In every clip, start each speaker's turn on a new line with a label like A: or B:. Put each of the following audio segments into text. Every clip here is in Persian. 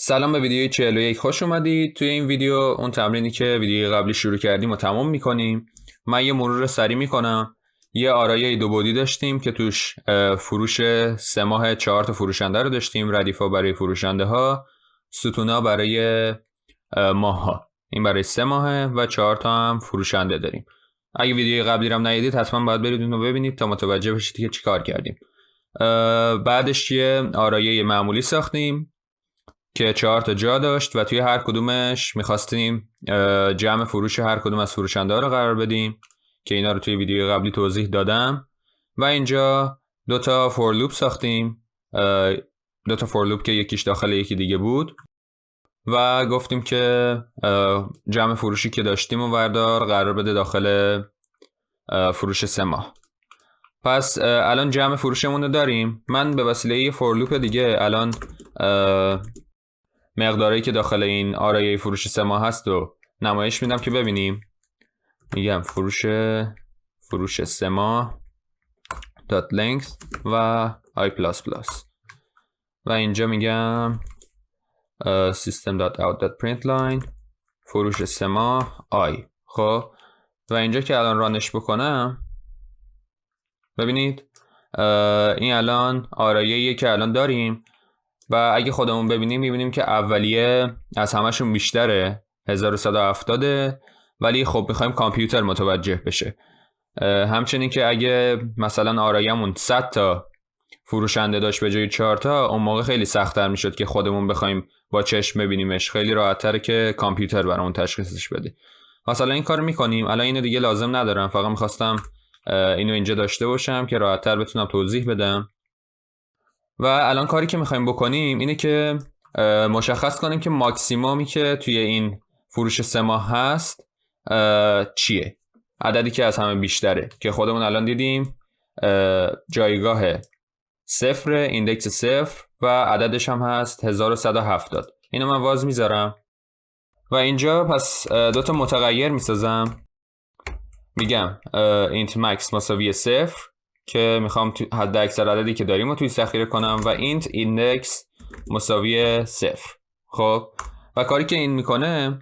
A: سلام، به ویدیوی 41 خوش اومدید. توی این ویدیو اون تمرینی که ویدیوی قبلی شروع کردیم و تمام میکنیم. من یه مرور سریع میکنم. یه آرایه دو بعدی داشتیم که توش فروش 3 ماه 4 تا فروشنده رو داشتیم، ردیفا برای فروشنده ها، ستونا برای ماه ها. این برای 3 ماهه و 4 تا هم فروشنده داریم. اگه ویدیوی قبلی رو هم ندیدید حتما باید برید اون رو ببینید تا متوجه بشید که چیکار کردیم. بعدش یه آرایه معمولی ساختیم که 4 تا جا داشت و توی هر کدومش میخواستیم جمع فروش هر کدوم از فروشنده ها رو قرار بدیم که اینا رو توی ویدیو قبلی توضیح دادم. و اینجا 2 تا فور لوپ ساختیم، 2 تا فور لوپ که یکیش داخل یکی دیگه بود و گفتیم که جمع فروشی که داشتیم و وردار قرار بده داخل فروش 3 ماه. پس الان جمع فروشمون رو داریم. من به وسیله یه فور لوپ دیگه الان مقداری که داخل این آرایه فروش 3 ماه هست و نمایش میدم که ببینیم. میگم فروش 3 ماه dot length و i++ و اینجا میگم system.out.println فروش 3 ماه i. خب و اینجا که الان رانش بکنم ببینید این الان آرایه‌ایه که الان داریم و اگه خودمون ببینیم میبینیم که اولیه از همشون بیشتره، 1170، ولی خب میخوایم کامپیوتر متوجه بشه. همچنین که اگه مثلا آرایمون 100 تا فروشنده داشت به جای 4 تا، اون موقع خیلی سخت‌تر میشد که خودمون بخوایم با چشم ببینیمش. خیلی راحت‌تره که کامپیوتر برامون تشخیصش بده. مثلا این کارو میکنیم. الان اینو دیگه لازم ندارم، فقط میخواستم اینو اینجا داشته باشم که راحت‌تر بتونم توضیح بدم. و الان کاری که میخوایم بکنیم اینه که مشخص کنیم که ماکسیمومی که توی این فروش 3 ماه هست چیه، عددی که از همه بیشتره که خودمون الان دیدیم جایگاه 0، ایندکس 0 و عددش هم هست 1170. اینو من واز میذارم و اینجا پس 2 تا متغیر میسازم. میگم int max مساوی 0 که میخوام حد اکثر عددی که داریم رو توی ذخیره کنم و int index مساوی 0. خب و کاری که این میکنه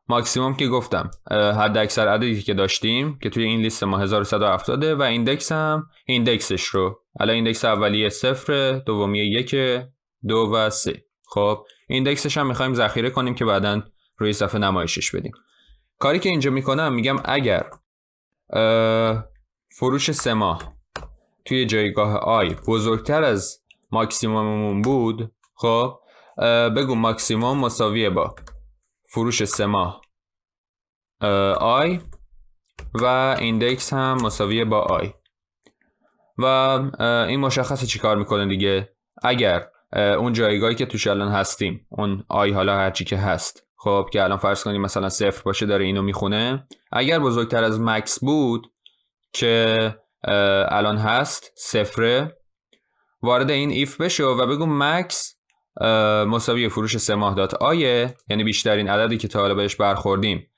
A: ماکسیموم که گفتم حد اکثر عددی که داشتیم که توی این لیست ما 1170 و ایندکس هم ایندکسش رو الان ایندکس اولیه 0، دومی 1، 2 و 3. خب ایندکسش هم میخوایم ذخیره کنیم که بعداً روی صفحه نمایشش بدیم. کاری که اینجا میکنم میگم اگر فروش 3 ماه توی جایگاه i بزرگتر از ماکسیموممون بود، خب بگو ماکسیموم مساویه با فروش 3 ماه i و ایندکس هم مساویه با i. و این مشخصه چی کار میکنه دیگه. اگر اون جایگاهی که توش الان هستیم، اون i حالا هرچی که هست، خب که الان فرض کنیم مثلا 0 باشه داره اینو میخونه، اگر بزرگتر از مکس بود که الان هست 0، وارد این ایف بشو و بگو مکس مساوی فروش 3 ماه دات آیه، یعنی بیشترین عددی که تا حالا بهش برخوردیم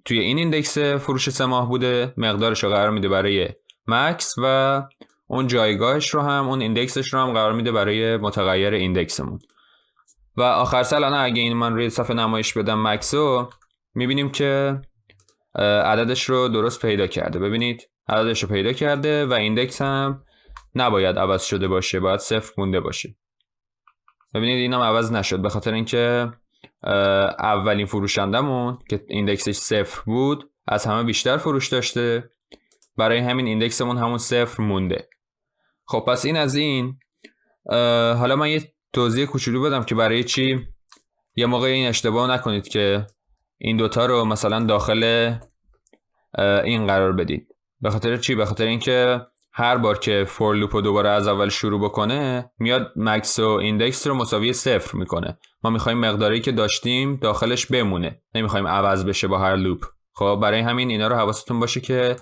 A: توی این ایندکس فروش 3 ماه بوده، مقدارش رو قرار میده برای مکس و اون جایگاهش رو هم، اون ایندکسش رو هم قرار میده برای متغیر ایندکسمون. و آخر سر الان اگه این من روی صفحه نمایش بدم مکسو، میبینیم که عددش رو درست پیدا کرده. ببینید عددش رو پیدا کرده و ایندکس هم نباید عوض شده باشه، باید 0 مونده باشه. ببینید اینم عوض نشد به خاطر اینکه اولین فروشندمون که ایندکسش 0 بود از همه بیشتر فروش داشته، برای همین ایندکسمون همون 0 مونده. خب پس این از این. حالا من یه توضیح کوچولو بدم که برای چی یه موقع این اشتباه نکنید که این دوتا رو مثلا داخل این قرار بدید. به خاطر چی؟ به خاطر اینکه هر بار که فور لوپ رو دوباره از اول شروع بکنه میاد مکس و ایندکس رو مساوی 0 میکنه. ما میخوایم مقداری که داشتیم داخلش بمونه، نمیخوایم عوض بشه با هر لوپ. خب برای همین اینا رو حواستون باشه که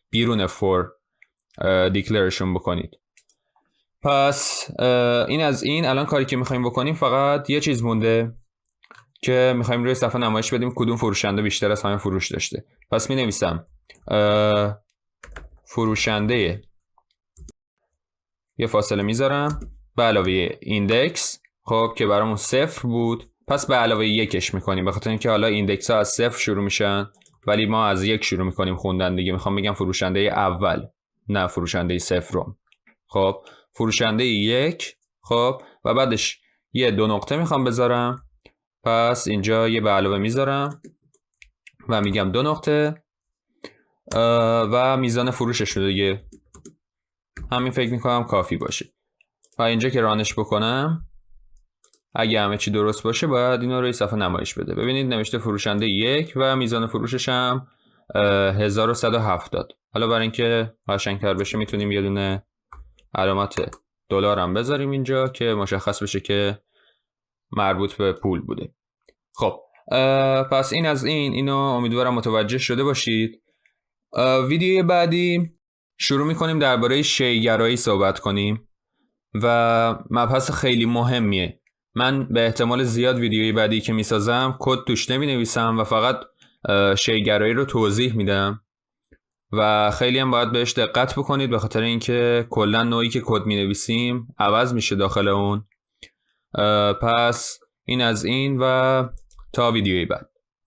A: بیرون فور دیکلرشون بکنید. پس این از این. الان کاری که میخوایم بکنیم فقط یه چیز مونده که میخوایم روی صفحه نمایش بدیم کدوم فروشنده بیشتر از همه فروش داشته. پس می نویسم فروشنده، یه فاصله میذارم به علاوه ایندکس خب که برامون 0 بود، پس به علاوه 1ش میکنیم، به خاطر اینکه حالا ایندکس ها از 0 شروع میشن ولی ما از 1 شروع میکنیم خوندن دیگه. میخوام بگم فروشنده اول، نه فروشنده 0. خب فروشنده 1. خب و بعدش یه 2 نقطه میخوام بذارم، پس اینجا یه به علاوه میذارم و میگم 2 نقطه و میزان فروشش رو دیگه. همین فکر میکنم کافی باشه. و اینجا که رانش بکنم، اگه همه چی درست باشه باید اینو روی صفحه نمایش بده. ببینید نوشته فروشنده 1 و میزان فروشش هم 1170. حالا برای اینکه قشنگ‌تر بشه میتونیم یه دونه علامت دلار هم بذاریم اینجا که مشخص بشه که مربوط به پول بوده. خب پس این از اینو امیدوارم متوجه شده باشید. ویدیوی بعدی شروع میکنیم درباره شیگرایی صحبت کنیم و مبحث خیلی مهمیه. من به احتمال زیاد ویدیوی بعدی که میسازم کد توش نمی نویسم و فقط شیگرایی رو توضیح میدم و خیلی هم باید بهش دقت بکنید، به خاطر اینکه کلا نوعی که کد می نویسیم عوض میشه داخل اون. پس این از این و تا ویدیوی بعد.